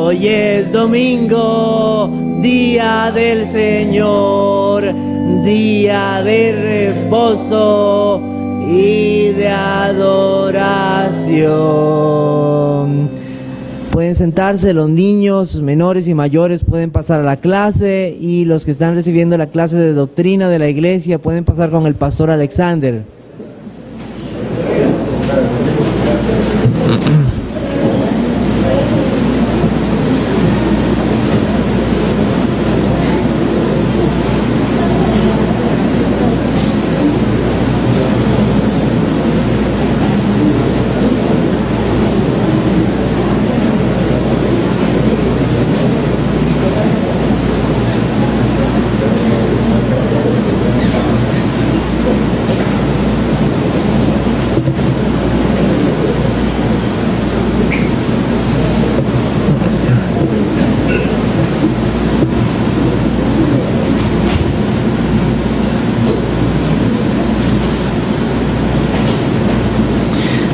Hoy es domingo, día del Señor, día de reposo y de adoración. Pueden sentarse, los niños menores y mayores pueden pasar a la clase, y los que están recibiendo la clase de doctrina de la iglesia pueden pasar con el pastor Alexander.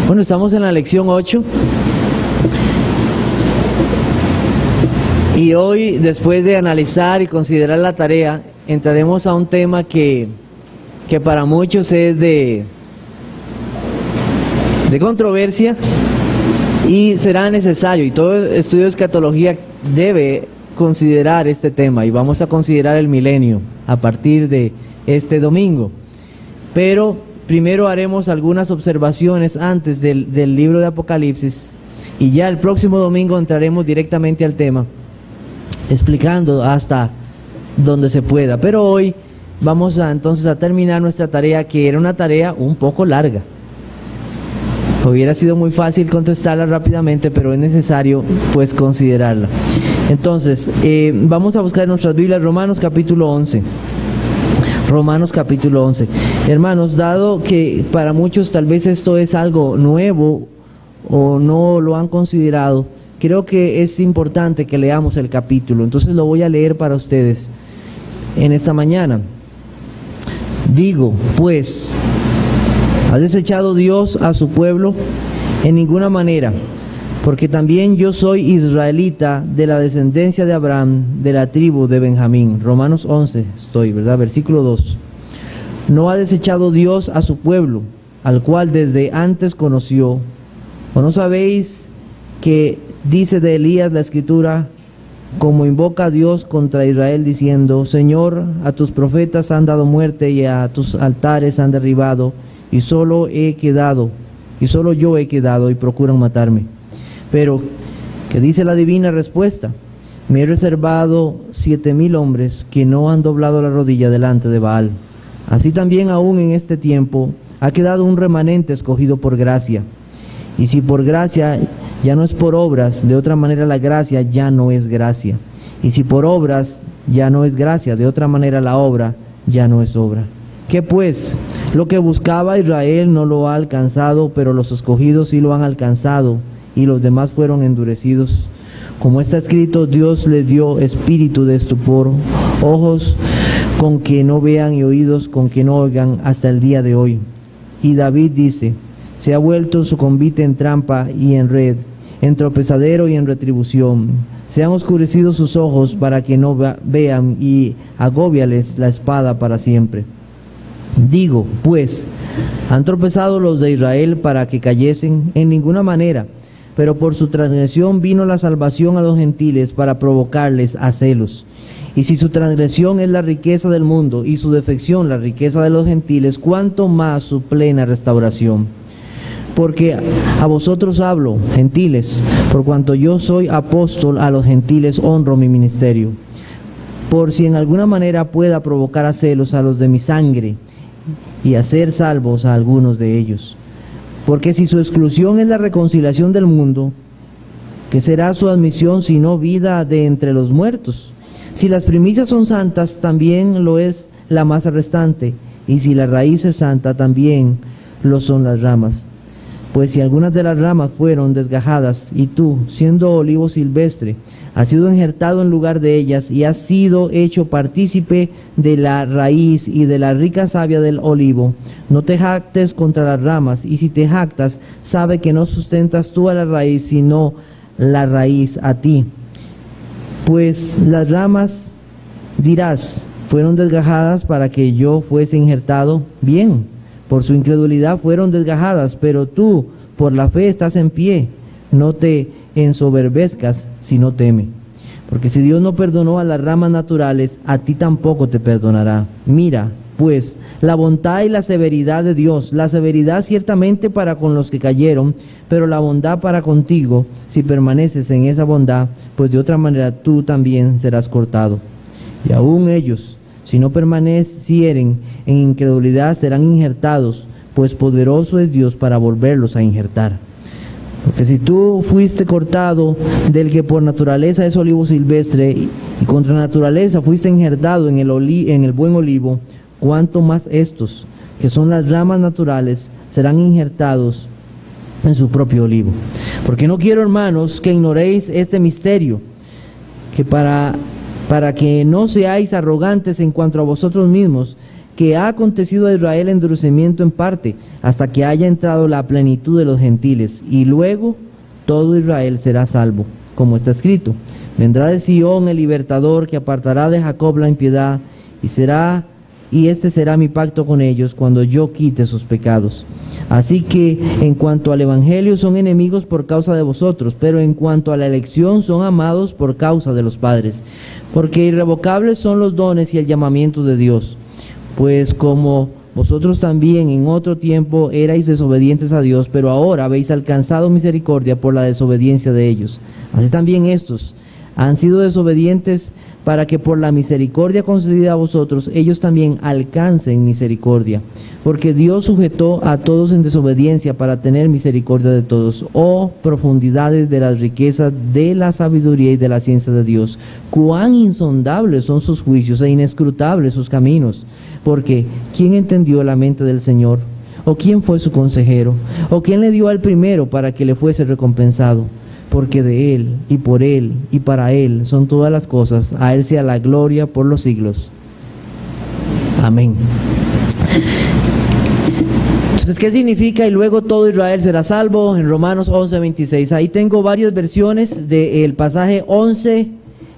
Bueno, estamos en la lección 8 y hoy, después de analizar y considerar la tarea, entraremos a un tema que para muchos es de controversia y será necesario, y todo estudio de escatología debe considerar este tema, y vamos a considerar el milenio a partir de este domingo. Pero primero haremos algunas observaciones antes del libro de Apocalipsis, y ya el próximo domingo entraremos directamente al tema, explicando hasta donde se pueda. Pero hoy vamos entonces a terminar nuestra tarea, que era una tarea un poco larga. Hubiera sido muy fácil contestarla rápidamente, pero es necesario pues considerarla. Entonces, vamos a buscar en nuestras Biblias Romanos capítulo 11. Romanos capítulo 11. Hermanos, dado que para muchos tal vez esto es algo nuevo o no lo han considerado, creo que es importante que leamos el capítulo. Entonces lo voy a leer para ustedes en esta mañana. Digo, pues, ¿ha desechado Dios a su pueblo? En ninguna manera, porque también yo soy israelita, de la descendencia de Abraham, de la tribu de Benjamín. Romanos 11 estoy, ¿verdad? Versículo 2. ¿No ha desechado Dios a su pueblo, al cual desde antes conoció? ¿O no sabéis que dice de Elías la Escritura, como invoca a Dios contra Israel, diciendo: Señor, a tus profetas han dado muerte y a tus altares han derribado, y solo yo he quedado y procuran matarme? Pero, ¿qué dice la divina respuesta? Me he reservado 7,000 hombres que no han doblado la rodilla delante de Baal. Así también aún en este tiempo ha quedado un remanente escogido por gracia. Y si por gracia ya no es por obras, de otra manera la gracia ya no es gracia. Y si por obras ya no es gracia, de otra manera la obra ya no es obra. ¿Qué pues? Lo que buscaba Israel no lo ha alcanzado, pero los escogidos sí lo han alcanzado, y los demás fueron endurecidos. Como está escrito, Dios les dio espíritu de estupor, ojos con que no vean y oídos con que no oigan hasta el día de hoy. Y David dice: se ha vuelto su convite en trampa y en red, en tropezadero y en retribución. Se han oscurecido sus ojos para que no vean, y agóbiales la espada para siempre. Digo, pues, ¿han tropezado los de Israel para que cayesen? En ninguna manera. Pero por su transgresión vino la salvación a los gentiles, para provocarles a celos. Y si su transgresión es la riqueza del mundo, y su defección la riqueza de los gentiles, ¿cuánto más su plena restauración? Porque a vosotros hablo, gentiles, por cuanto yo soy apóstol a los gentiles, honro mi ministerio. Por si en alguna manera pueda provocar a celos a los de mi sangre, y hacer salvos a algunos de ellos. Porque si su exclusión es la reconciliación del mundo, ¿qué será su admisión sino vida de entre los muertos? Si las primicias son santas, también lo es la masa restante, y si la raíz es santa, también lo son las ramas. Pues si algunas de las ramas fueron desgajadas, y tú, siendo olivo silvestre, has sido injertado en lugar de ellas, y has sido hecho partícipe de la raíz y de la rica savia del olivo, no te jactes contra las ramas, y si te jactas, sabe que no sustentas tú a la raíz, sino la raíz a ti. Pues las ramas, dirás, fueron desgajadas para que yo fuese injertado. Bien, por su incredulidad fueron desgajadas, pero tú por la fe estás en pie. No te ensoberbezcas, sino teme. Porque si Dios no perdonó a las ramas naturales, a ti tampoco te perdonará. Mira, pues, la bondad y la severidad de Dios. La severidad ciertamente para con los que cayeron, pero la bondad para contigo, si permaneces en esa bondad, pues de otra manera tú también serás cortado. Y aún ellos, si no permanecieren en incredulidad, serán injertados, pues poderoso es Dios para volverlos a injertar. Porque si tú fuiste cortado del que por naturaleza es olivo silvestre, y contra naturaleza fuiste injertado en el buen olivo, cuánto más estos, que son las ramas naturales, serán injertados en su propio olivo. Porque no quiero, hermanos, que ignoréis este misterio, que para que no seáis arrogantes en cuanto a vosotros mismos, que ha acontecido a Israel endurecimiento en parte, hasta que haya entrado la plenitud de los gentiles, y luego todo Israel será salvo, como está escrito: vendrá de Sión el libertador, que apartará de Jacob la impiedad, y este será mi pacto con ellos cuando yo quite sus pecados. Así que en cuanto al evangelio son enemigos por causa de vosotros, pero en cuanto a la elección son amados por causa de los padres, porque irrevocables son los dones y el llamamiento de Dios. Pues como vosotros también en otro tiempo erais desobedientes a Dios, pero ahora habéis alcanzado misericordia por la desobediencia de ellos, así también estos han sido desobedientes para que por la misericordia concedida a vosotros, ellos también alcancen misericordia. Porque Dios sujetó a todos en desobediencia para tener misericordia de todos. Oh, profundidades de las riquezas de la sabiduría y de la ciencia de Dios. Cuán insondables son sus juicios e inescrutables sus caminos. Porque ¿quién entendió la mente del Señor? ¿O quién fue su consejero? ¿O quién le dio al primero para que le fuese recompensado? Porque de Él, y por Él, y para Él son todas las cosas. A Él sea la gloria por los siglos. Amén. Entonces, ¿qué significa? Y luego todo Israel será salvo, en Romanos 11:26. Ahí tengo varias versiones del pasaje 11,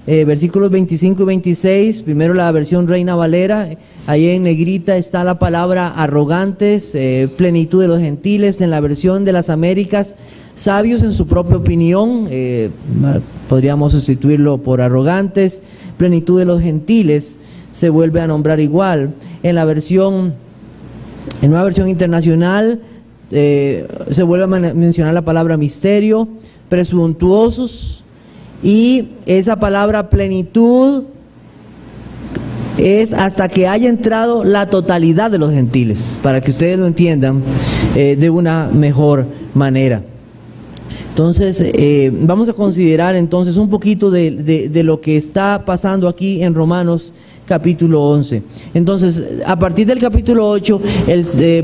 versículos 25 y 26. Primero la versión Reina Valera. Ahí en negrita está la palabra arrogantes, plenitud de los gentiles. En la versión de las Américas, sabios en su propia opinión, podríamos sustituirlo por arrogantes. Plenitud de los gentiles se vuelve a nombrar igual. En una versión internacional se vuelve a mencionar la palabra misterio, presuntuosos, y esa palabra plenitud es hasta que haya entrado la totalidad de los gentiles, para que ustedes lo entiendan de una mejor manera. Entonces, vamos a considerar entonces un poquito de lo que está pasando aquí en Romanos capítulo 11. Entonces, a partir del capítulo 8,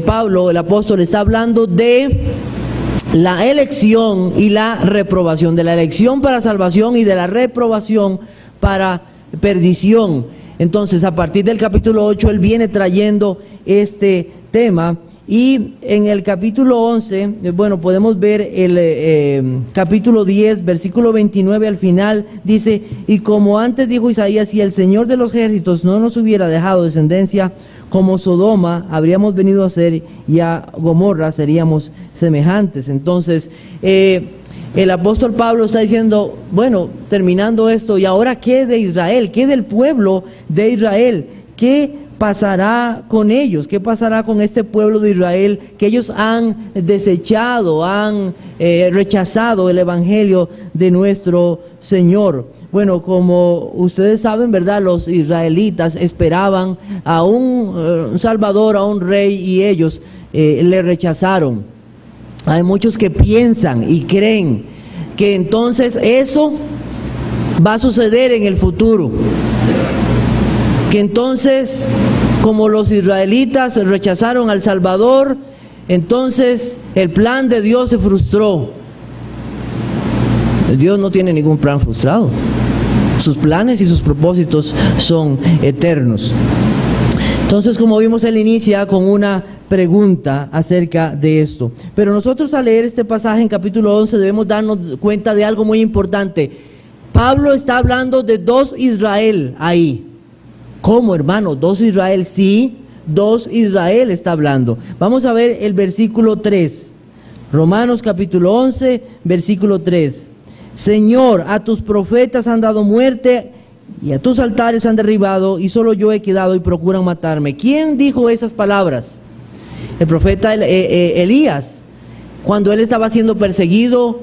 Pablo, el apóstol, está hablando de la elección y la reprobación, de la elección para salvación y de la reprobación para perdición. Entonces, a partir del capítulo 8, él viene trayendo este tema. Y en el capítulo 11, bueno, podemos ver el capítulo 10, versículo 29 al final, dice: y como antes dijo Isaías, si el Señor de los ejércitos no nos hubiera dejado descendencia, como Sodoma habríamos venido a ser, y a Gomorra seríamos semejantes. Entonces, el apóstol Pablo está diciendo, bueno, terminando esto, ¿y ahora qué de Israel? ¿Qué del pueblo de Israel? ¿Qué pasará con ellos? ¿Qué pasará con este pueblo de Israel que ellos han desechado, han rechazado el evangelio de nuestro Señor? Bueno, como ustedes saben, ¿verdad? Los israelitas esperaban a un Salvador, a un rey, y ellos le rechazaron. Hay muchos que piensan y creen que entonces eso va a suceder en el futuro, que entonces, como los israelitas rechazaron al Salvador, entonces el plan de Dios se frustró. Dios no tiene ningún plan frustrado. Sus planes y sus propósitos son eternos. Entonces, como vimos, él inicia con una pregunta acerca de esto. Pero nosotros, al leer este pasaje en capítulo 11, debemos darnos cuenta de algo muy importante. Pablo está hablando de dos Israel ahí. ¿Cómo, hermano? ¿Dos Israel? Sí, dos Israel está hablando. Vamos a ver el versículo 3. Romanos capítulo 11, versículo 3. Señor, a tus profetas han dado muerte y a tus altares han derribado, y solo yo he quedado y procuran matarme. ¿Quién dijo esas palabras? El profeta Elías, cuando él estaba siendo perseguido.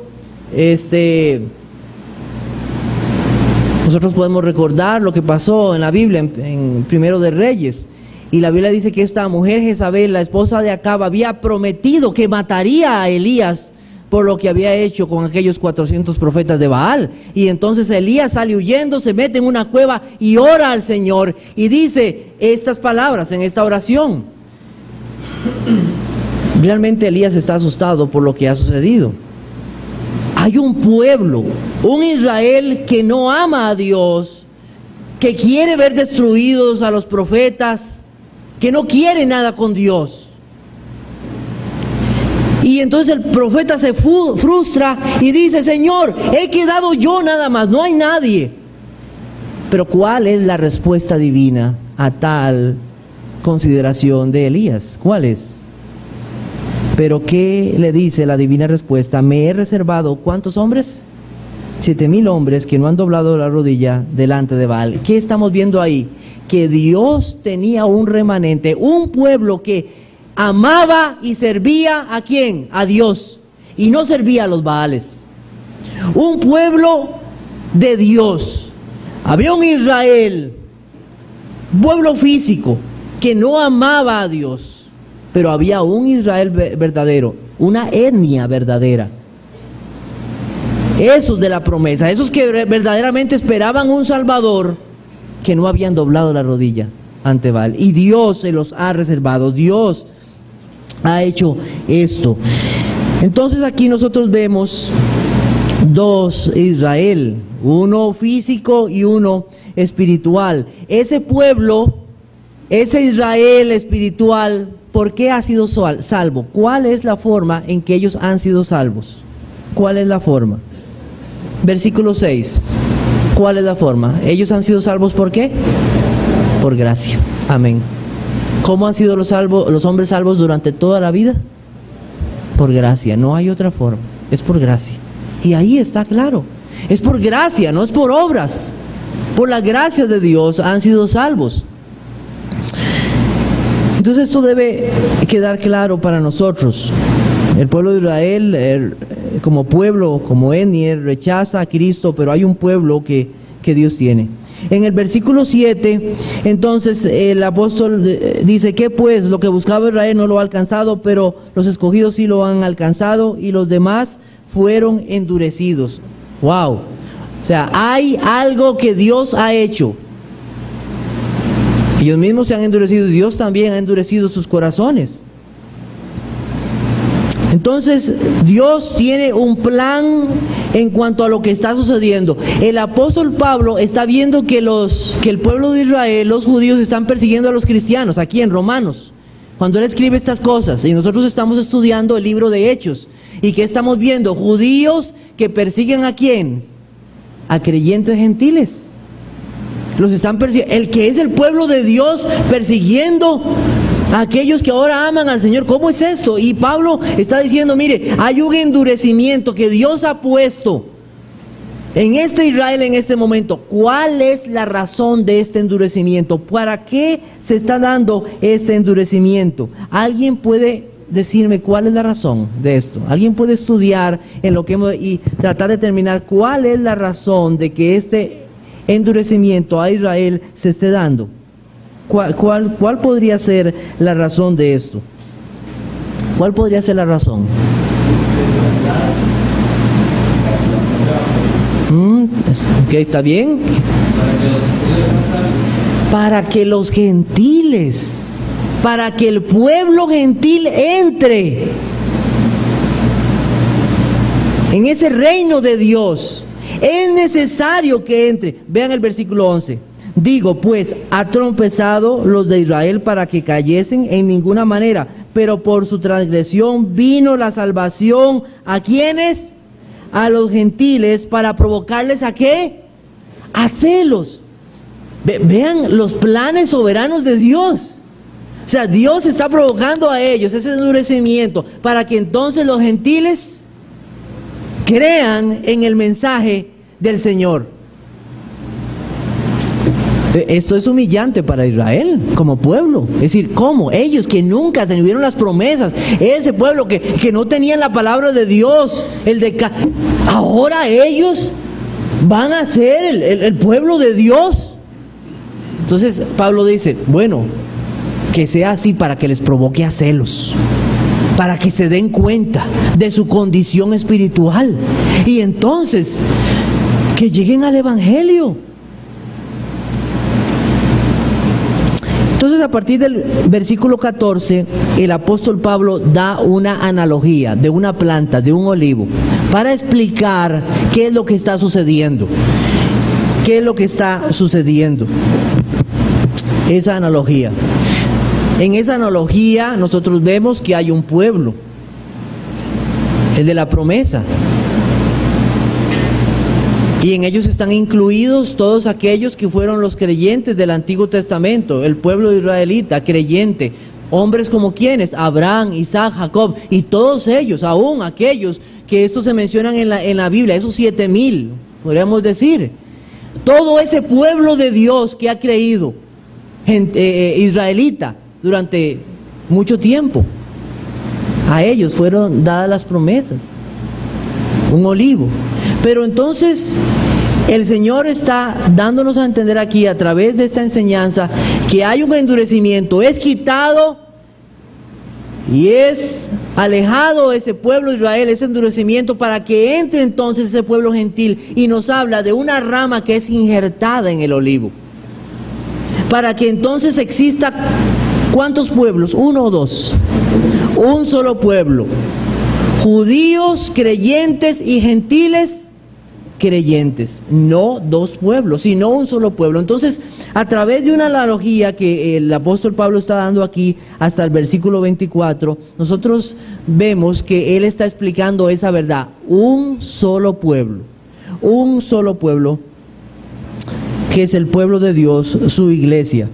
Nosotros podemos recordar lo que pasó en la Biblia, en Primero de Reyes. Y la Biblia dice que esta mujer Jezabel, la esposa de Acab, había prometido que mataría a Elías por lo que había hecho con aquellos 400 profetas de Baal. Y entonces Elías sale huyendo, se mete en una cueva y ora al Señor y dice estas palabras en esta oración. Realmente Elías está asustado por lo que ha sucedido. Hay un pueblo, un Israel que no ama a Dios, que quiere ver destruidos a los profetas, que no quiere nada con Dios. Y entonces el profeta se frustra y dice: Señor, he quedado yo nada más, no hay nadie. Pero ¿cuál es la respuesta divina a tal consideración de Elías? ¿Cuál es? Pero ¿qué le dice la divina respuesta? Me he reservado, ¿cuántos hombres? 7,000 hombres que no han doblado la rodilla delante de Baal. ¿Qué estamos viendo ahí? Que Dios tenía un remanente, un pueblo que amaba y servía ¿a quién? A Dios, y no servía a los Baales. Un pueblo de Dios. Había un Israel, pueblo físico, que no amaba a Dios. Pero había un Israel verdadero, una etnia verdadera. Esos de la promesa, esos que verdaderamente esperaban un Salvador, que no habían doblado la rodilla ante Baal. Y Dios se los ha reservado, Dios ha hecho esto. Entonces aquí nosotros vemos dos Israel, uno físico y uno espiritual. Ese pueblo, ese Israel espiritual, ¿por qué ha sido salvo? ¿Cuál es la forma en que ellos han sido salvos? ¿Cuál es la forma? Versículo 6. ¿Cuál es la forma? Ellos han sido salvos ¿por qué? Por gracia. Amén. ¿Cómo han sido los hombres salvos durante toda la vida? Por gracia. No hay otra forma. Es por gracia. Y ahí está claro. Es por gracia, no es por obras. Por la gracia de Dios han sido salvos. Entonces esto debe quedar claro para nosotros. El pueblo de Israel, como pueblo, como etnia, rechaza a Cristo, pero hay un pueblo que Dios tiene. En el versículo 7, entonces el apóstol dice: ¿qué pues? Lo que buscaba Israel no lo ha alcanzado, pero los escogidos sí lo han alcanzado, y los demás fueron endurecidos. ¡Wow! O sea, hay algo que Dios ha hecho. Ellos mismos se han endurecido, Dios también ha endurecido sus corazones. Entonces, Dios tiene un plan en cuanto a lo que está sucediendo. El apóstol Pablo está viendo que el pueblo de Israel, los judíos, están persiguiendo a los cristianos, aquí en Romanos. Cuando él escribe estas cosas, y nosotros estamos estudiando el libro de Hechos, y que estamos viendo judíos que persiguen ¿a quién? A creyentes gentiles. Los están persiguiendo. El que es el pueblo de Dios persiguiendo a aquellos que ahora aman al Señor. ¿Cómo es esto? Y Pablo está diciendo: mire, hay un endurecimiento que Dios ha puesto en este Israel en este momento. ¿Cuál es la razón de este endurecimiento? ¿Para qué se está dando este endurecimiento? ¿Alguien puede decirme cuál es la razón de esto? ¿Alguien puede estudiar en lo que y tratar de determinar cuál es la razón de que este endurecimiento a Israel se esté dando? ¿Cuál podría ser la razón de esto? ¿Cuál podría ser la razón? Ok, está bien. Para que los gentiles, para que el pueblo gentil entre en ese reino de Dios. Es necesario que entre. Vean el versículo 11. Digo, pues, ¿ha tropezado los de Israel para que cayesen? En ninguna manera. Pero por su transgresión vino la salvación. ¿A quiénes? a los gentiles para provocarles ¿a qué? A celos. Vean los planes soberanos de Dios. O sea, Dios está provocando a ellos ese endurecimiento para que entonces los gentiles crean en el mensaje del Señor. Esto es humillante para Israel como pueblo. Es decir, ¿cómo? Ellos que nunca tuvieron las promesas, ese pueblo que no tenían la palabra de Dios, ahora ellos van a ser el pueblo de Dios. Entonces Pablo dice, bueno, que sea así para que les provoque a celos, para que se den cuenta de su condición espiritual y entonces que lleguen al Evangelio. Entonces, a partir del versículo 14, el apóstol Pablo da una analogía de una planta, de un olivo, para explicar qué es lo que está sucediendo. ¿Qué es lo que está sucediendo? Esa analogía. En esa analogía nosotros vemos que hay un pueblo, el de la promesa. Y en ellos están incluidos todos aquellos que fueron los creyentes del Antiguo Testamento, el pueblo israelita, creyente, hombres como quienes, Abraham, Isaac, Jacob, y todos ellos, aún aquellos que estos se mencionan en la Biblia, esos 7,000, podríamos decir, todo ese pueblo de Dios que ha creído, israelita, durante mucho tiempo, a ellos fueron dadas las promesas, un olivo. Pero entonces el Señor está dándonos a entender aquí a través de esta enseñanza que hay un endurecimiento, es quitado y es alejado ese pueblo de Israel, ese endurecimiento, para que entre entonces ese pueblo gentil, y nos habla de una rama que es injertada en el olivo, para que entonces exista ¿cuántos pueblos? ¿Uno o dos? Un solo pueblo, judíos creyentes y gentiles creyentes, no dos pueblos, sino un solo pueblo. Entonces, a través de una analogía que el apóstol Pablo está dando aquí hasta el versículo 24, nosotros vemos que él está explicando esa verdad. Un solo pueblo que es el pueblo de Dios, su iglesia.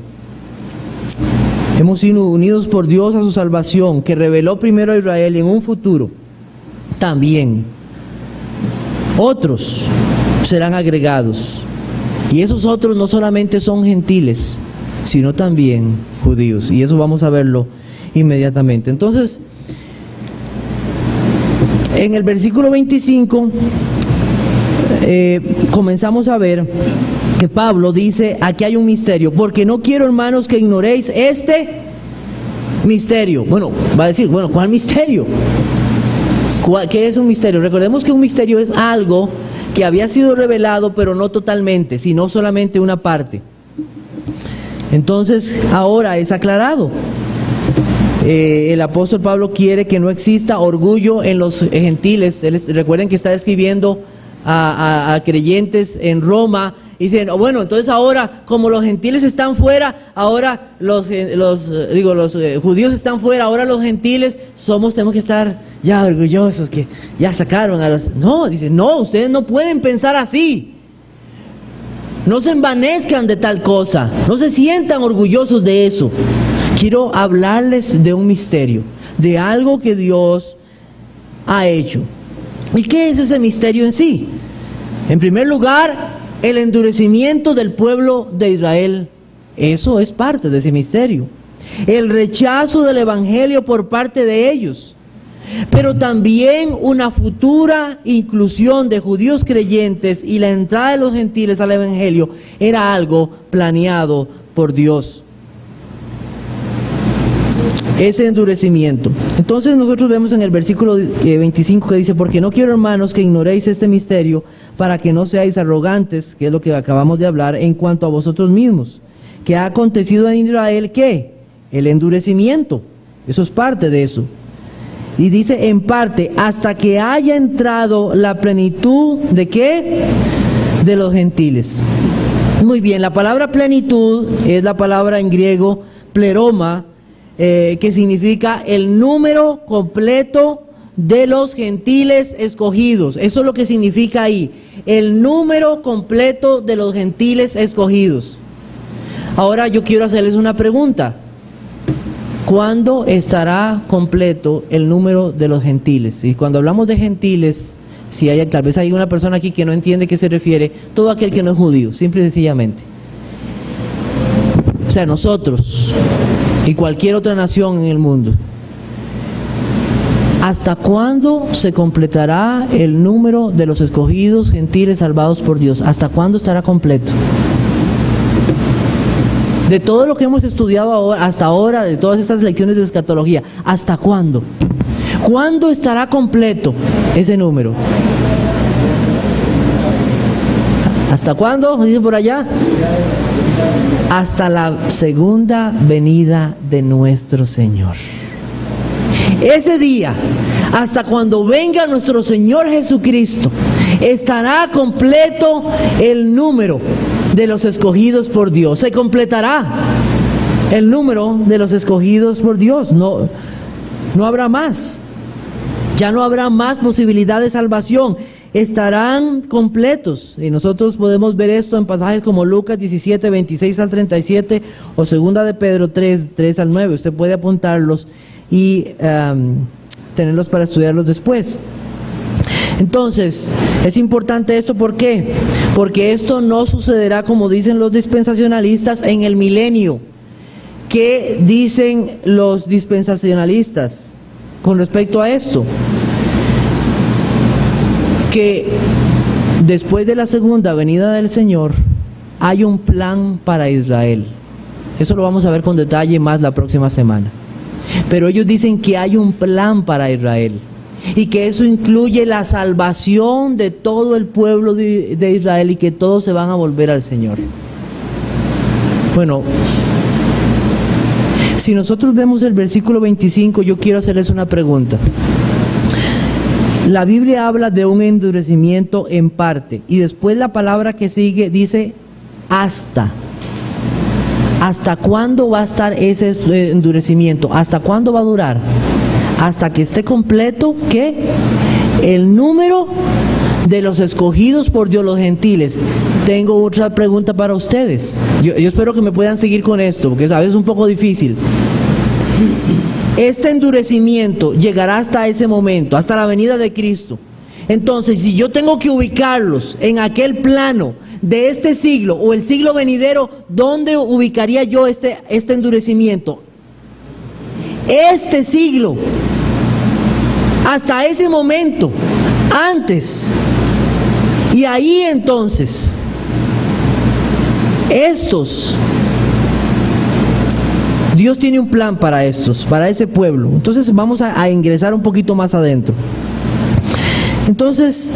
Hemos sido unidos por Dios a su salvación, que reveló primero a Israel, y en un futuro también otros serán agregados. Y esos otros no solamente son gentiles, sino también judíos. Y eso vamos a verlo inmediatamente. Entonces, en el versículo 25, comenzamos a ver que Pablo dice, aquí hay un misterio, porque no quiero, hermanos, que ignoréis este misterio. Bueno, va a decir, bueno, ¿cuál misterio? ¿Qué es un misterio? Recordemos que un misterio es algo que había sido revelado, pero no totalmente, sino solamente una parte. Entonces, ahora es aclarado. El apóstol Pablo quiere que no exista orgullo en los gentiles. Recuerden que está escribiendo a creyentes en Roma. Y dicen, bueno, entonces ahora, como los gentiles están fuera, ahora los judíos están fuera, ahora los gentiles tenemos que estar ya orgullosos, que ya sacaron a los... No, dice, no, ustedes no pueden pensar así. No se envanezcan de tal cosa, no se sientan orgullosos de eso. Quiero hablarles de un misterio, de algo que Dios ha hecho. ¿Y qué es ese misterio en sí? En primer lugar, el endurecimiento del pueblo de Israel. Eso es parte de ese misterio. El rechazo del evangelio por parte de ellos. Pero también una futura inclusión de judíos creyentes y la entrada de los gentiles al evangelio era algo planeado por Dios. Ese endurecimiento. Entonces nosotros vemos en el versículo 25 que dice, porque no quiero, hermanos, que ignoréis este misterio, para que no seáis arrogantes, que es lo que acabamos de hablar, en cuanto a vosotros mismos, que ha acontecido en Israel, ¿qué? El endurecimiento. Eso es parte de eso. Y dice, en parte, hasta que haya entrado la plenitud, ¿de qué? De los gentiles. Muy bien, la palabra plenitud es la palabra en griego pleroma, que significa el número completo de los gentiles escogidos. Eso es lo que significa ahí, el número completo de los gentiles escogidos. Ahora yo quiero hacerles una pregunta. ¿Cuándo estará completo el número de los gentiles? Y cuando hablamos de gentiles, si hay, tal vez hay una persona aquí que no entiende a qué se refiere, todo aquel que no es judío, simple y sencillamente. O sea, nosotros y cualquier otra nación en el mundo. ¿Hasta cuándo se completará el número de los escogidos gentiles salvados por Dios? ¿Hasta cuándo estará completo? De todo lo que hemos estudiado ahora, hasta ahora, de todas estas lecciones de escatología, ¿hasta cuándo? ¿Cuándo estará completo ese número? ¿Hasta cuándo? ¿Dice por allá? Hasta la segunda venida de nuestro Señor. Ese día, hasta cuando venga nuestro Señor Jesucristo, estará completo el número de los escogidos por Dios. Se completará el número de los escogidos por Dios. No habrá más. Ya no habrá más posibilidad de salvación. Estarán completos. Y nosotros podemos ver esto en pasajes como Lucas 17, 26 al 37 o segunda de Pedro 3, 3 al 9. Usted puede apuntarlos y tenerlos para estudiarlos después. Entonces, es importante esto, ¿por qué? Porque esto no sucederá, como dicen los dispensacionalistas, en el milenio. ¿Qué dicen los dispensacionalistas con respecto a esto? Que después de la segunda venida del Señor hay un plan para Israel. Eso lo vamos a ver con detalle más la próxima semana. Pero ellos dicen que hay un plan para Israel y que eso incluye la salvación de todo el pueblo de Israel y que todos se van a volver al Señor. Bueno, si nosotros vemos el versículo 25, yo quiero hacerles una pregunta. La Biblia habla de un endurecimiento en parte y después la palabra que sigue dice hasta. ¿Hasta cuándo va a estar ese endurecimiento? ¿Hasta cuándo va a durar? Hasta que esté completo, ¿qué? El número de los escogidos por Dios, los gentiles. Tengo otra pregunta para ustedes. Yo espero que me puedan seguir con esto, porque a veces es un poco difícil. Este endurecimiento llegará hasta ese momento, hasta la venida de Cristo. Entonces, si yo tengo que ubicarlos en aquel plano de este siglo o el siglo venidero, ¿dónde ubicaría yo este endurecimiento? Este siglo, hasta ese momento, antes. Y ahí entonces, Dios tiene un plan para para ese pueblo. Entonces vamos a ingresar un poquito más adentro. Entonces,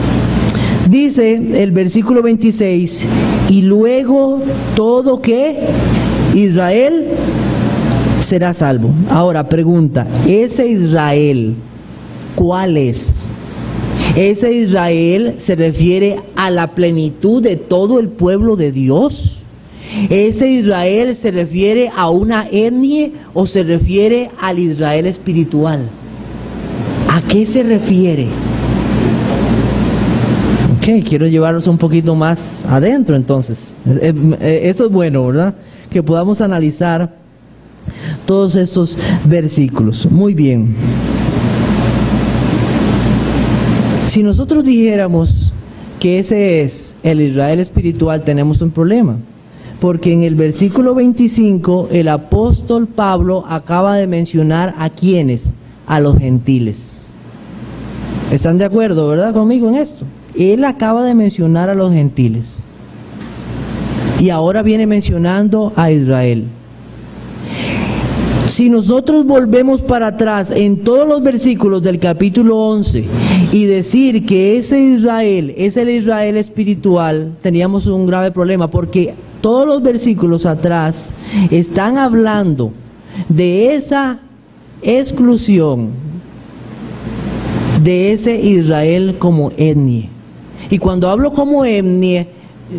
dice el versículo 26, y luego todo que Israel será salvo. Ahora pregunta, ¿ese Israel cuál es? ¿Ese Israel se refiere a la plenitud de todo el pueblo de Dios? ¿Ese Israel se refiere a una etnia o se refiere al Israel espiritual? ¿A qué se refiere? Ok, quiero llevarlos un poquito más adentro entonces. Eso es bueno, ¿verdad? Que podamos analizar todos estos versículos. Muy bien. Si nosotros dijéramos que ese es el Israel espiritual, tenemos un problema. Porque en el versículo 25 el apóstol Pablo acaba de mencionar a quiénes, a los gentiles. ¿Están de acuerdo, verdad, conmigo en esto? Él acaba de mencionar a los gentiles y ahora viene mencionando a Israel. Si nosotros volvemos para atrás en todos los versículos del capítulo 11 y decir que ese Israel es el Israel espiritual, teníamos un grave problema, porque todos los versículos atrás están hablando de esa exclusión de ese Israel como etnia. Y cuando hablo como etnia,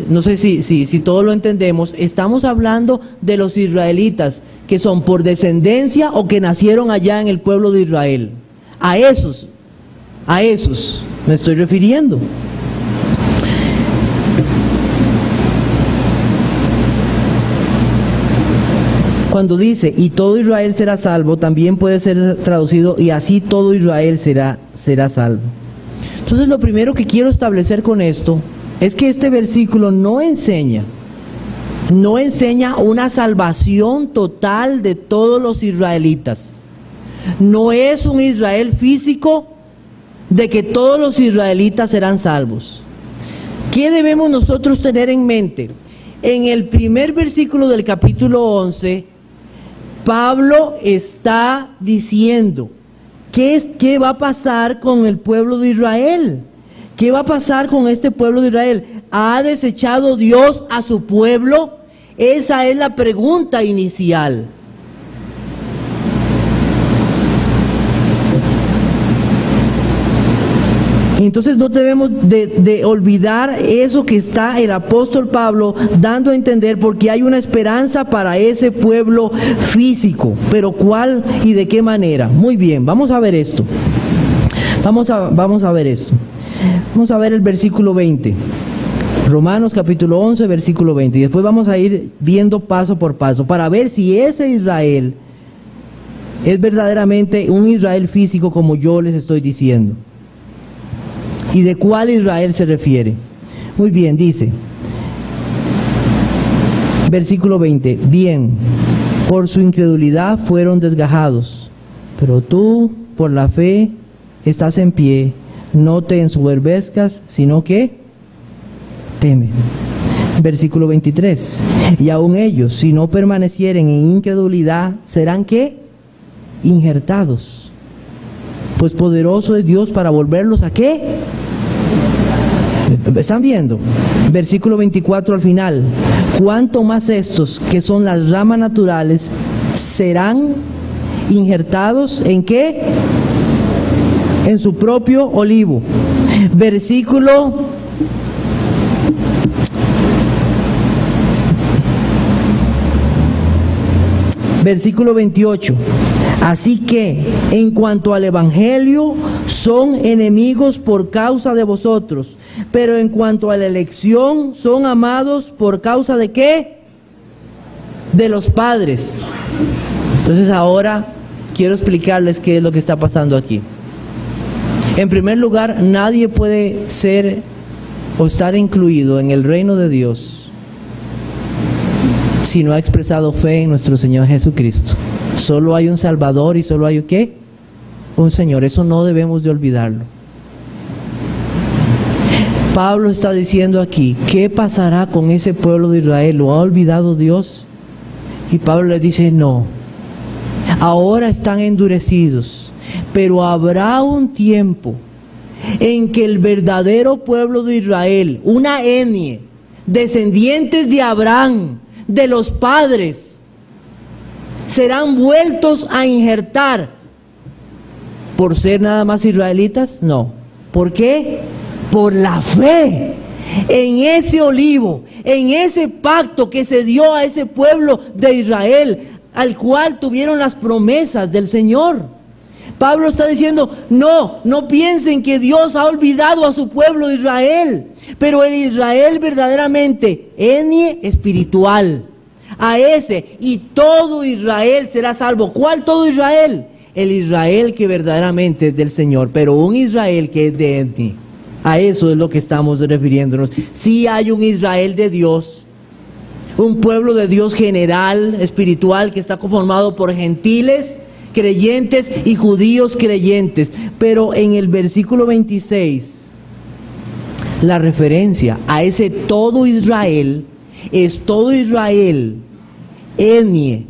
no sé si todos lo entendemos, estamos hablando de los israelitas que son por descendencia o que nacieron allá en el pueblo de Israel. A esos A esos me estoy refiriendo. Cuando dice, y todo Israel será salvo, también puede ser traducido, y así todo Israel será salvo. Entonces lo primero que quiero establecer con esto es que este versículo no enseña una salvación total de todos los israelitas. No es un Israel físico de que todos los israelitas serán salvos. ¿Qué debemos nosotros tener en mente? En el primer versículo del capítulo 11, Pablo está diciendo, ¿qué va a pasar con el pueblo de Israel? ¿Qué va a pasar con este pueblo de Israel? ¿Ha desechado Dios a su pueblo? Esa es la pregunta inicial. Entonces no debemos de olvidar eso que está el apóstol Pablo dando a entender, porque hay una esperanza para ese pueblo físico. Pero ¿cuál y de qué manera? Muy bien, vamos a ver esto. Vamos a ver esto. Vamos a ver el versículo 20. Romanos capítulo 11, versículo 20. Y después vamos a ir viendo paso por paso para ver si ese Israel es verdaderamente un Israel físico como yo les estoy diciendo. ¿Y de cuál Israel se refiere? Muy bien, dice, versículo 20, bien, por su incredulidad fueron desgajados, pero tú, por la fe, estás en pie, no te ensoberbezcas, sino que teme. Versículo 23, y aun ellos, si no permanecieren en incredulidad, ¿serán qué? Injertados. Pues poderoso es Dios para volverlos ¿a qué? ¿Están viendo? Versículo 24 al final. Cuanto más estos, que son las ramas naturales, serán injertados ¿en qué? En su propio olivo. Versículo 28. Así que, en cuanto al Evangelio, son enemigos por causa de vosotros, pero en cuanto a la elección, son amados por causa de ¿qué? De los padres. Entonces ahora quiero explicarles qué es lo que está pasando aquí. En primer lugar, nadie puede ser o estar incluido en el reino de Dios si no ha expresado fe en nuestro Señor Jesucristo. Solo hay un Salvador y solo hay ¿qué? Un Señor. Eso no debemos de olvidarlo. Pablo está diciendo aquí, ¿qué pasará con ese pueblo de Israel? ¿Lo ha olvidado Dios? Y Pablo le dice, no. Ahora están endurecidos, pero habrá un tiempo en que el verdadero pueblo de Israel, una etnia, descendientes de Abraham, de los padres, serán vueltos a injertar. ¿Por ser nada más israelitas? No. ¿Por qué? Por la fe en ese olivo, en ese pacto que se dio a ese pueblo de Israel, al cual tuvieron las promesas del Señor. Pablo está diciendo, no piensen que Dios ha olvidado a su pueblo de Israel, pero el Israel verdaderamente, etnia espiritual, a ese, y todo Israel será salvo. ¿Cuál todo Israel? El Israel que verdaderamente es del Señor, pero un Israel que es de etnia. A eso es lo que estamos refiriéndonos. Sí hay un Israel de Dios, un pueblo de Dios general, espiritual, que está conformado por gentiles creyentes y judíos creyentes. Pero en el versículo 26, la referencia a ese todo Israel es todo Israel, etnia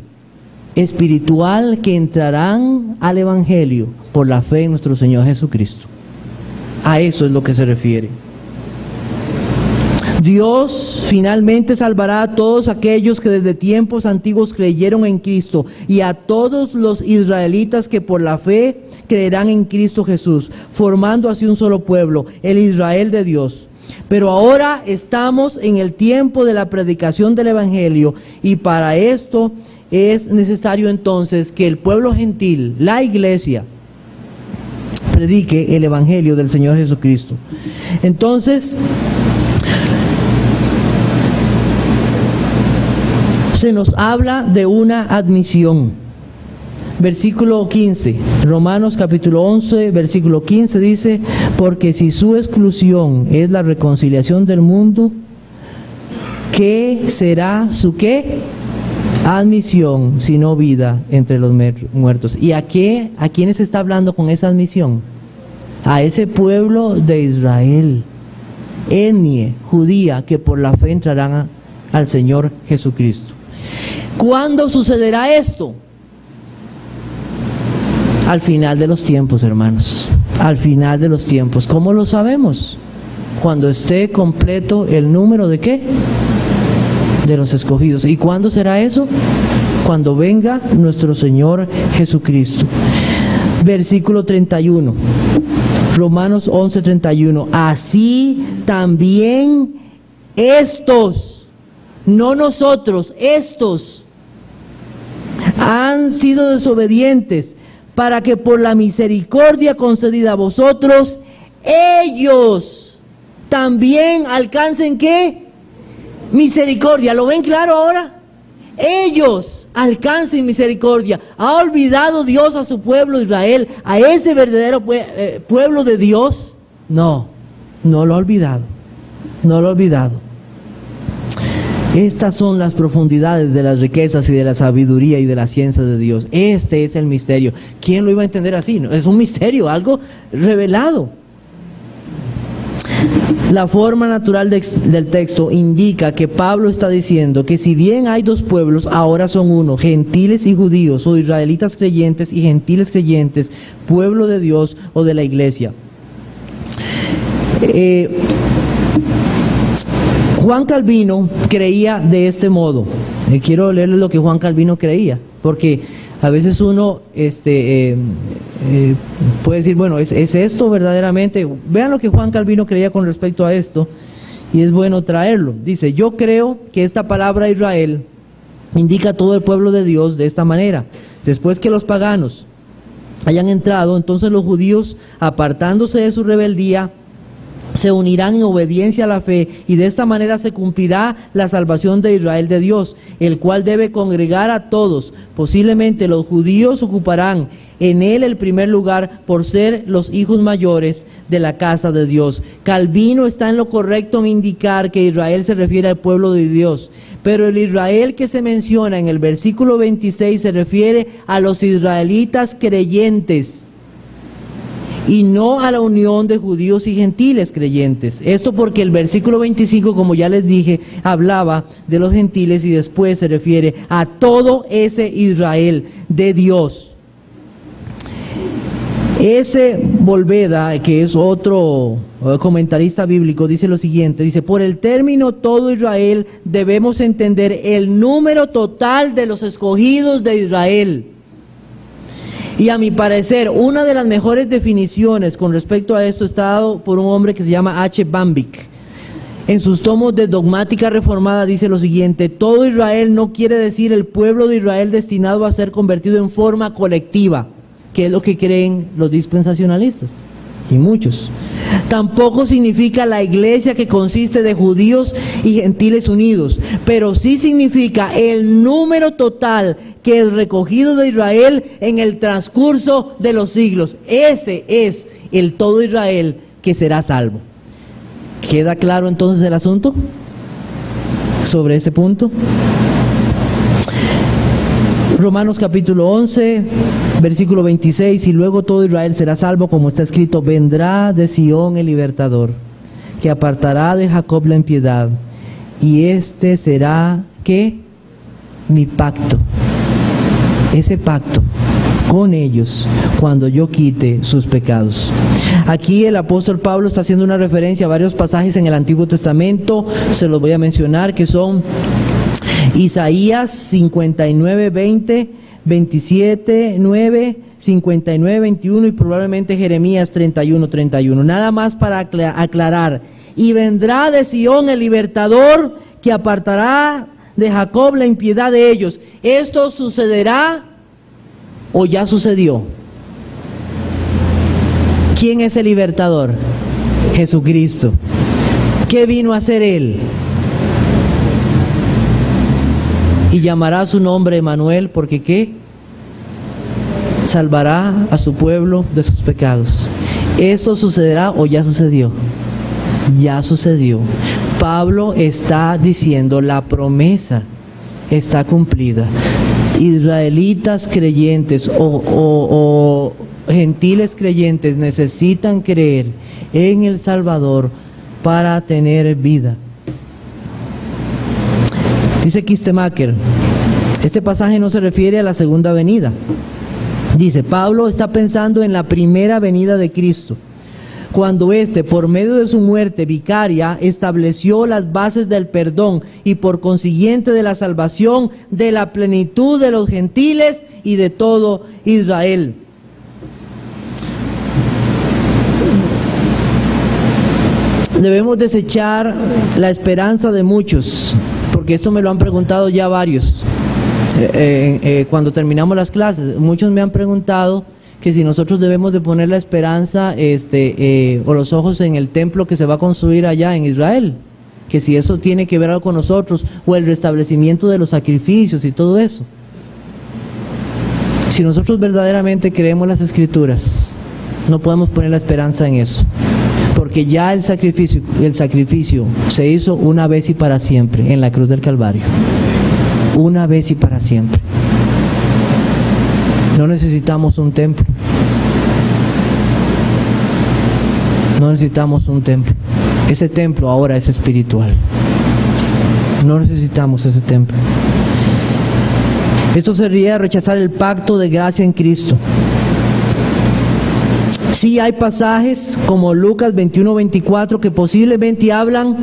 espiritual, que entrarán al Evangelio por la fe en nuestro Señor Jesucristo. A eso es lo que se refiere. Dios finalmente salvará a todos aquellos que desde tiempos antiguos creyeron en Cristo, y a todos los israelitas que por la fe creerán en Cristo Jesús, formando así un solo pueblo, el Israel de Dios. Pero ahora estamos en el tiempo de la predicación del Evangelio, y para esto es necesario entonces que el pueblo gentil, la iglesia, predique el Evangelio del Señor Jesucristo. Entonces, se nos habla de una admisión. Versículo 15, Romanos capítulo 11, versículo 15 dice: porque si su exclusión es la reconciliación del mundo, ¿qué será su qué? Admisión, sino vida entre los muertos. ¿Y a quiénes está hablando con esa admisión? A ese pueblo de Israel, etnia judía, que por la fe entrarán al Señor Jesucristo. ¿Cuándo sucederá esto? Al final de los tiempos, hermanos. Al final de los tiempos. ¿Cómo lo sabemos? Cuando esté completo el número de ¿qué? De los escogidos. ¿Y cuándo será eso? Cuando venga nuestro Señor Jesucristo. Versículo 31. Romanos 11, 31. Así también estos, no nosotros, estos han sido desobedientes, para que por la misericordia concedida a vosotros, ellos también alcancen ¿qué? Misericordia. ¿Lo ven claro ahora? Ellos alcancen misericordia. ¿Ha olvidado Dios a su pueblo Israel, a ese verdadero pueblo de Dios? No, no lo ha olvidado. No lo ha olvidado. Estas son las profundidades de las riquezas y de la sabiduría y de la ciencia de Dios. Este es el misterio. ¿Quién lo iba a entender así? No, es un misterio, algo revelado. La forma natural del texto indica que Pablo está diciendo que si bien hay dos pueblos, ahora son uno, gentiles y judíos, o israelitas creyentes y gentiles creyentes, pueblo de Dios o de la iglesia. Juan Calvino creía de este modo. Quiero leerles lo que Juan Calvino creía, porque a veces uno puede decir, bueno, ¿es esto verdaderamente? Vean lo que Juan Calvino creía con respecto a esto, y es bueno traerlo. Dice: yo creo que esta palabra Israel indica a todo el pueblo de Dios de esta manera. Después que los paganos hayan entrado, entonces los judíos, apartándose de su rebeldía, se unirán en obediencia a la fe, y de esta manera se cumplirá la salvación de Israel de Dios, el cual debe congregar a todos. Posiblemente los judíos ocuparán en él el primer lugar por ser los hijos mayores de la casa de Dios. Calvino está en lo correcto en indicar que Israel se refiere al pueblo de Dios, pero el Israel que se menciona en el versículo 26 se refiere a los israelitas creyentes, y no a la unión de judíos y gentiles creyentes. Esto porque el versículo 25, como ya les dije, hablaba de los gentiles y después se refiere a todo ese Israel de Dios. Ese Volveda, que es otro comentarista bíblico, dice lo siguiente, dice: por el término todo Israel debemos entender el número total de los escogidos de Israel. Y a mi parecer, una de las mejores definiciones con respecto a esto está dado por un hombre que se llama H. Bambick. En sus tomos de Dogmática Reformada dice lo siguiente: todo Israel no quiere decir el pueblo de Israel destinado a ser convertido en forma colectiva, que es lo que creen los dispensacionalistas y muchos. Tampoco significa la iglesia que consiste de judíos y gentiles unidos, pero sí significa el número total que es recogido de Israel en el transcurso de los siglos. Ese es el todo Israel que será salvo. ¿Queda claro entonces el asunto sobre ese punto? Romanos capítulo 11, versículo 26: y luego todo Israel será salvo, como está escrito: vendrá de Sión el libertador, que apartará de Jacob la impiedad, y este será, ¿qué? Mi pacto. Ese pacto con ellos cuando yo quite sus pecados. Aquí el apóstol Pablo está haciendo una referencia a varios pasajes en el Antiguo Testamento. Se los voy a mencionar, que son Isaías 59, 20, 27, 9, 59, 21 y probablemente Jeremías 31, 31. Nada más para aclarar: y vendrá de Sión el libertador, que apartará de Jacob la impiedad de ellos. ¿Esto sucederá o ya sucedió? ¿Quién es el libertador? Jesucristo. ¿Qué vino a hacer Él? Y llamará su nombre Emmanuel, porque ¿qué? Salvará a su pueblo de sus pecados. ¿Esto sucederá o ya sucedió? Ya sucedió. Pablo está diciendo, la promesa está cumplida. Israelitas creyentes o gentiles creyentes necesitan creer en el Salvador para tener vida. Dice Kistemaker, este pasaje no se refiere a la segunda venida. Dice, Pablo está pensando en la primera venida de Cristo, cuando éste, por medio de su muerte vicaria, estableció las bases del perdón y por consiguiente de la salvación de la plenitud de los gentiles y de todo Israel. Debemos desechar la esperanza de muchos, porque esto me lo han preguntado ya varios. Cuando terminamos las clases, muchos me han preguntado que si nosotros debemos de poner la esperanza o los ojos en el templo que se va a construir allá en Israel, que si eso tiene que ver algo con nosotros, o el restablecimiento de los sacrificios y todo eso. Si nosotros verdaderamente creemos las Escrituras, no podemos poner la esperanza en eso, porque ya el sacrificio se hizo una vez y para siempre en la cruz del Calvario. Una vez y para siempre. No necesitamos un templo. No necesitamos un templo. Ese templo ahora es espiritual. No necesitamos ese templo. Esto sería rechazar el pacto de gracia en Cristo. Sí hay pasajes como Lucas 21-24 que posiblemente hablan.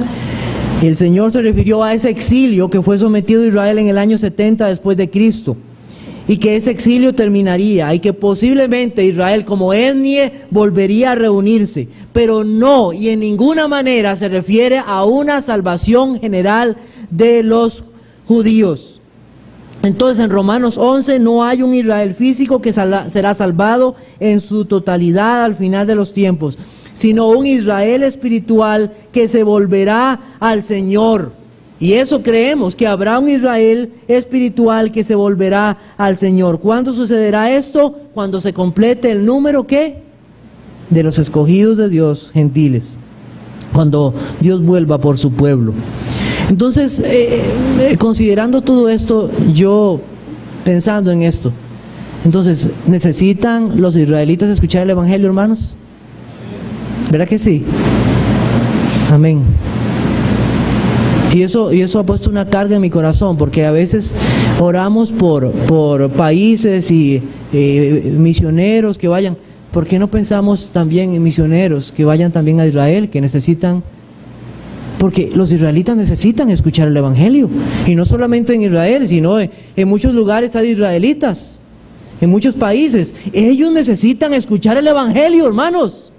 El Señor se refirió a ese exilio que fue sometido a Israel en el año 70 después de Cristo, y que ese exilio terminaría, y que posiblemente Israel como etnia volvería a reunirse, pero no, y en ninguna manera se refiere a una salvación general de los judíos. Entonces en Romanos 11 no hay un Israel físico que será salvado en su totalidad al final de los tiempos, sino un Israel espiritual que se volverá al Señor. Y eso creemos, que habrá un Israel espiritual que se volverá al Señor. ¿Cuándo sucederá esto? Cuando se complete el número, ¿qué? De los escogidos de Dios, gentiles. Cuando Dios vuelva por su pueblo. Entonces, considerando todo esto, yo pensando en esto, entonces, ¿necesitan los israelitas escuchar el Evangelio, hermanos? ¿Verdad que sí? Amén. Y eso ha puesto una carga en mi corazón, porque a veces oramos por países y misioneros que vayan. ¿Por qué no pensamos también en misioneros que vayan también a Israel, que necesitan? Porque los israelitas necesitan escuchar el Evangelio. Y no solamente en Israel, sino en muchos lugares hay israelitas, en muchos países. Ellos necesitan escuchar el Evangelio, hermanos.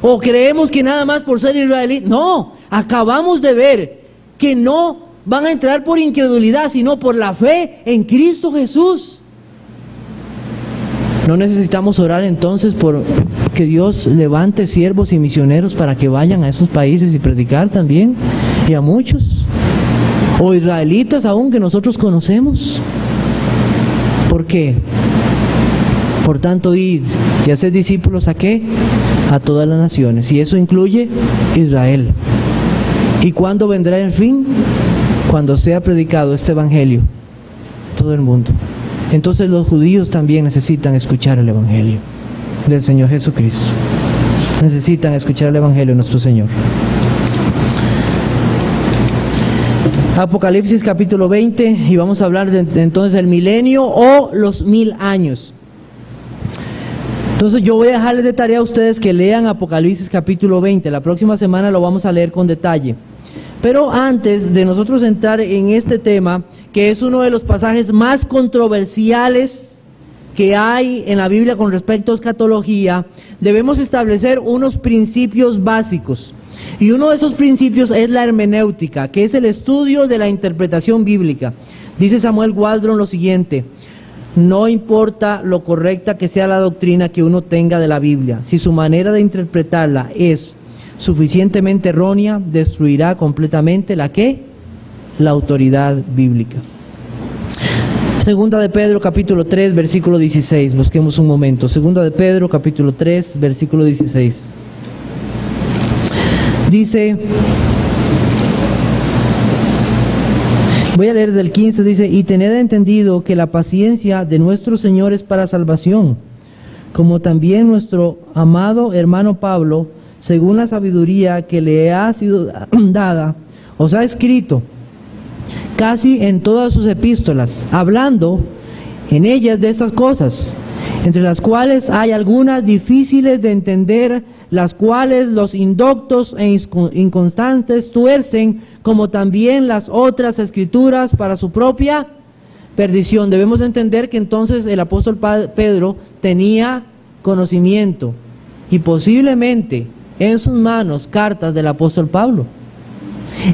¿O creemos que nada más por ser israelí? No, acabamos de ver que no van a entrar por incredulidad, sino por la fe en Cristo Jesús. ¿No necesitamos orar entonces por que Dios levante siervos y misioneros para que vayan a esos países y predicar también? Y a muchos. O israelitas aún que nosotros conocemos. ¿Por qué? Por tanto, id y haced discípulos, ¿a qué? A todas las naciones, y eso incluye Israel. ¿Y cuándo vendrá el fin? Cuando sea predicado este Evangelio todo el mundo. Entonces los judíos también necesitan escuchar el Evangelio del Señor Jesucristo. Necesitan escuchar el Evangelio de nuestro Señor. Apocalipsis capítulo 20, y vamos a hablar de entonces el milenio o los 1000 años. Entonces yo voy a dejarles de tarea a ustedes que lean Apocalipsis capítulo 20. La próxima semana lo vamos a leer con detalle. Pero antes de nosotros entrar en este tema, que es uno de los pasajes más controversiales que hay en la Biblia con respecto a escatología, debemos establecer unos principios básicos. Y uno de esos principios es la hermenéutica, que es el estudio de la interpretación bíblica. Dice Samuel Waldron lo siguiente: No importa lo correcta que sea la doctrina que uno tenga de la Biblia, si su manera de interpretarla es suficientemente errónea, destruirá completamente ¿la qué? La autoridad bíblica. Segunda de Pedro, capítulo 3, versículo 16. Busquemos un momento. Segunda de Pedro, capítulo 3, versículo 16. Dice, voy a leer del 15, dice, y tened entendido que la paciencia de nuestro Señor es para salvación, como también nuestro amado hermano Pablo, según la sabiduría que le ha sido dada, os ha escrito casi en todas sus epístolas, hablando en ellas de estas cosas, entre las cuales hay algunas difíciles de entender, las cuales los indoctos e inconstantes tuercen, como también las otras escrituras para su propia perdición. Debemos entender que entonces el apóstol Pedro tenía conocimiento y posiblemente en sus manos cartas del apóstol Pablo.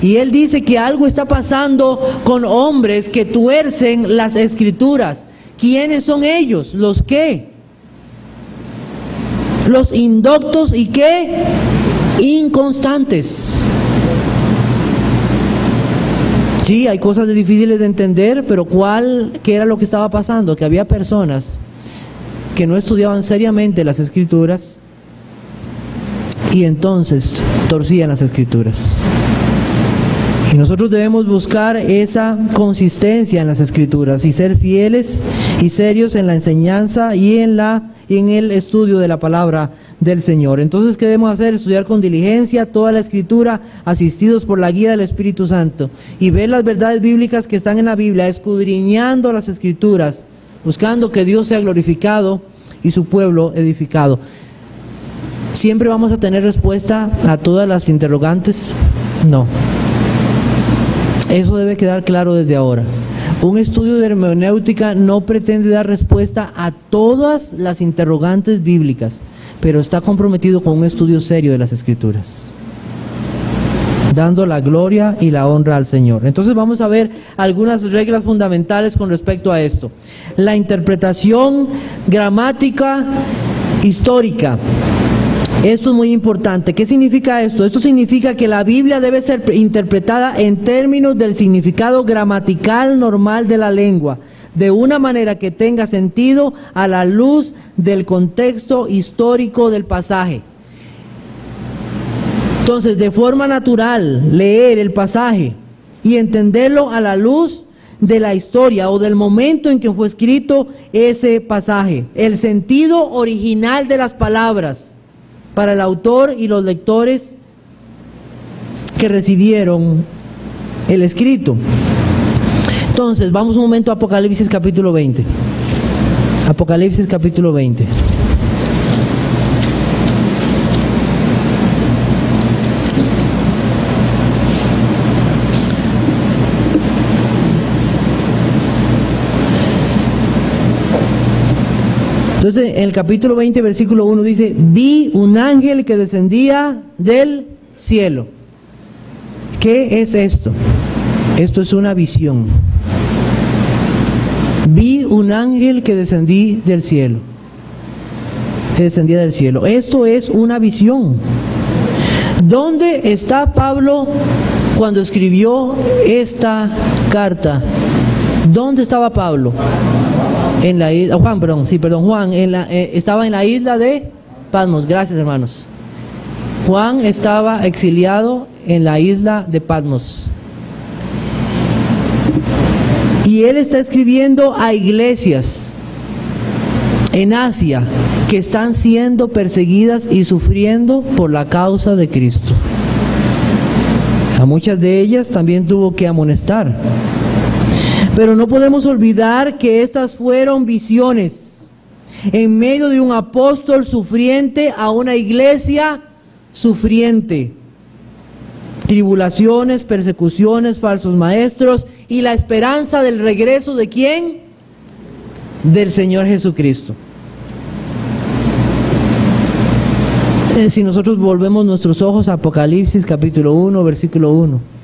Y él dice que algo está pasando con hombres que tuercen las escrituras. ¿Quiénes son ellos? ¿Los qué? Los indoctos y qué? Inconstantes. Sí, hay cosas difíciles de entender, pero ¿qué era lo que estaba pasando? Que había personas que no estudiaban seriamente las escrituras y entonces torcían las escrituras. Y nosotros debemos buscar esa consistencia en las escrituras y ser fieles y serios en la enseñanza y en el estudio de la palabra del Señor. Entonces, ¿qué debemos hacer? Estudiar con diligencia toda la escritura, asistidos por la guía del Espíritu Santo, y ver las verdades bíblicas que están en la Biblia, escudriñando las escrituras, buscando que Dios sea glorificado y su pueblo edificado. ¿Siempre vamos a tener respuesta a todas las interrogantes? No. Eso debe quedar claro desde ahora. Un estudio de hermenéutica no pretende dar respuesta a todas las interrogantes bíblicas, pero está comprometido con un estudio serio de las Escrituras, dando la gloria y la honra al Señor. Entonces vamos a ver algunas reglas fundamentales con respecto a esto. La interpretación gramática histórica. Esto es muy importante. ¿Qué significa esto? Esto significa que la Biblia debe ser interpretada en términos del significado gramatical normal de la lengua, de una manera que tenga sentido a la luz del contexto histórico del pasaje. Entonces, de forma natural, leer el pasaje y entenderlo a la luz de la historia o del momento en que fue escrito ese pasaje, el sentido original de las palabras para el autor y los lectores que recibieron el escrito. Entonces, vamos un momento a Apocalipsis capítulo 20. Apocalipsis capítulo 20. Entonces, en el capítulo 20, versículo 1 dice, vi un ángel que descendía del cielo. ¿Qué es esto? Esto es una visión. Vi un ángel que descendía del cielo. Esto es una visión. ¿Dónde está Pablo cuando escribió esta carta? ¿Dónde estaba Pablo? En la isla, Juan, estaba en la isla de Patmos. Gracias, hermanos. Juan estaba exiliado en la isla de Patmos. Y él está escribiendo a iglesias en Asia que están siendo perseguidas y sufriendo por la causa de Cristo. A muchas de ellas también tuvo que amonestar. Pero no podemos olvidar que estas fueron visiones en medio de un apóstol sufriente a una iglesia sufriente. Tribulaciones, persecuciones, falsos maestros y la esperanza del regreso ¿de quién? Del Señor Jesucristo. Si nosotros volvemos nuestros ojos a Apocalipsis capítulo 1, versículo 1.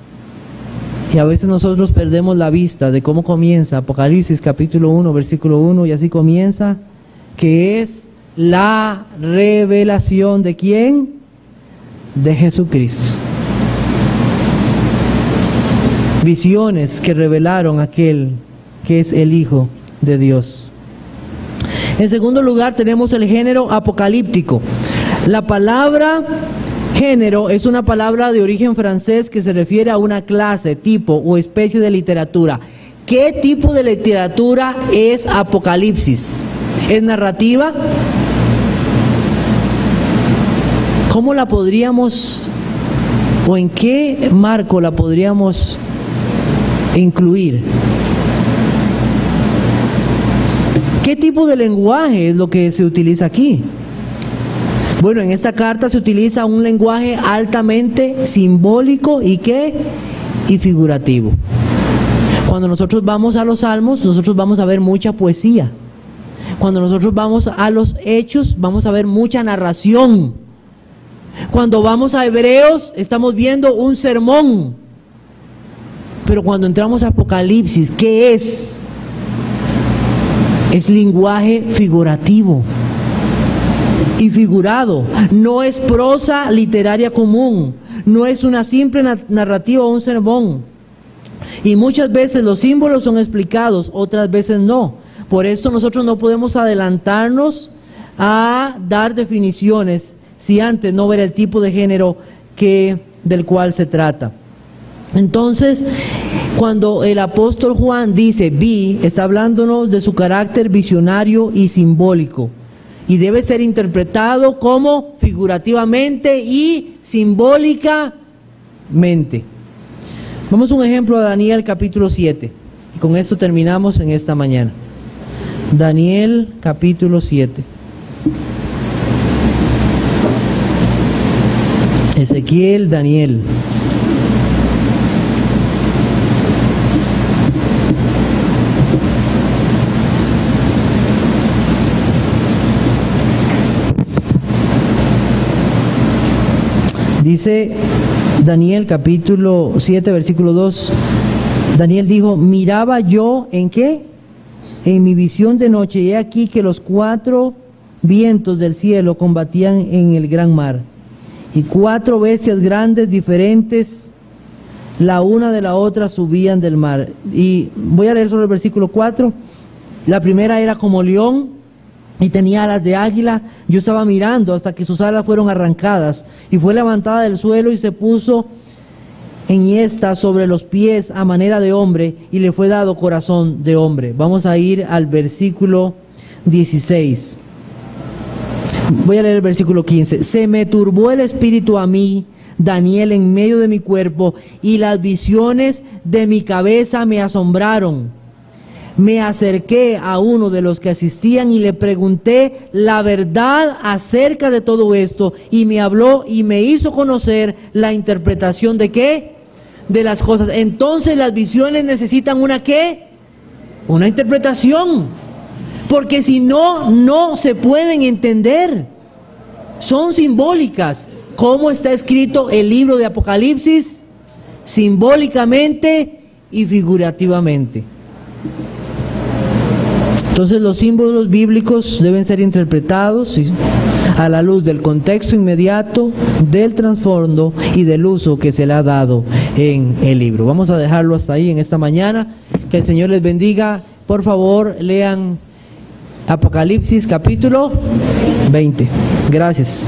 Y a veces nosotros perdemos la vista de cómo comienza Apocalipsis capítulo 1, versículo 1, y así comienza, que es la revelación ¿de quién? De Jesucristo. Visiones que revelaron aquel que es el Hijo de Dios. En segundo lugar tenemos el género apocalíptico. La palabra género es una palabra de origen francés que se refiere a una clase, tipo o especie de literatura. ¿Qué tipo de literatura es Apocalipsis? ¿Es narrativa? ¿Cómo la podríamos, o en qué marco la podríamos incluir? ¿Qué tipo de lenguaje es lo que se utiliza aquí? Bueno, en esta carta se utiliza un lenguaje altamente simbólico y ¿qué? Y figurativo. Cuando nosotros vamos a los Salmos, nosotros vamos a ver mucha poesía. Cuando nosotros vamos a los Hechos, vamos a ver mucha narración. Cuando vamos a Hebreos, estamos viendo un sermón. Pero cuando entramos a Apocalipsis, ¿qué es? Es lenguaje figurativo y figurado. No es prosa literaria común, no es una simple narrativa o un sermón. Y muchas veces los símbolos son explicados, otras veces no. Por esto nosotros no podemos adelantarnos a dar definiciones si antes no ver el tipo de género del cual se trata. Entonces, cuando el apóstol Juan dice vi, está hablándonos de su carácter visionario y simbólico. Y debe ser interpretado como figurativamente y simbólicamente. Vamos a un ejemplo a Daniel capítulo 7. Y con esto terminamos en esta mañana. Daniel capítulo 7. Ezequiel, Daniel. Dice Daniel capítulo 7 versículo 2, Daniel dijo, miraba yo ¿en qué? En mi visión de noche, y he aquí que los 4 vientos del cielo combatían en el gran mar, y 4 bestias grandes diferentes, la una de la otra, subían del mar. Y voy a leer solo el versículo 4. La primera era como león, y tenía alas de águila. Yo estaba mirando hasta que sus alas fueron arrancadas, y fue levantada del suelo y se puso enhiesta sobre los pies a manera de hombre, y le fue dado corazón de hombre. Vamos a ir al versículo 16. Voy a leer el versículo 15. Se me turbó el espíritu a mí, Daniel, en medio de mi cuerpo, y las visiones de mi cabeza me asombraron. Me acerqué a uno de los que asistían y le pregunté la verdad acerca de todo esto, y me habló y me hizo conocer la interpretación de ¿qué? De las cosas. Entonces las visiones necesitan una ¿qué? Una interpretación, porque si no, no se pueden entender. Son simbólicas. ¿Cómo está escrito el libro de Apocalipsis? Simbólicamente y figurativamente. Entonces los símbolos bíblicos deben ser interpretados, ¿sí?, a la luz del contexto inmediato, del trasfondo y del uso que se le ha dado en el libro. Vamos a dejarlo hasta ahí en esta mañana. Que el Señor les bendiga. Por favor, lean Apocalipsis capítulo 20. Gracias.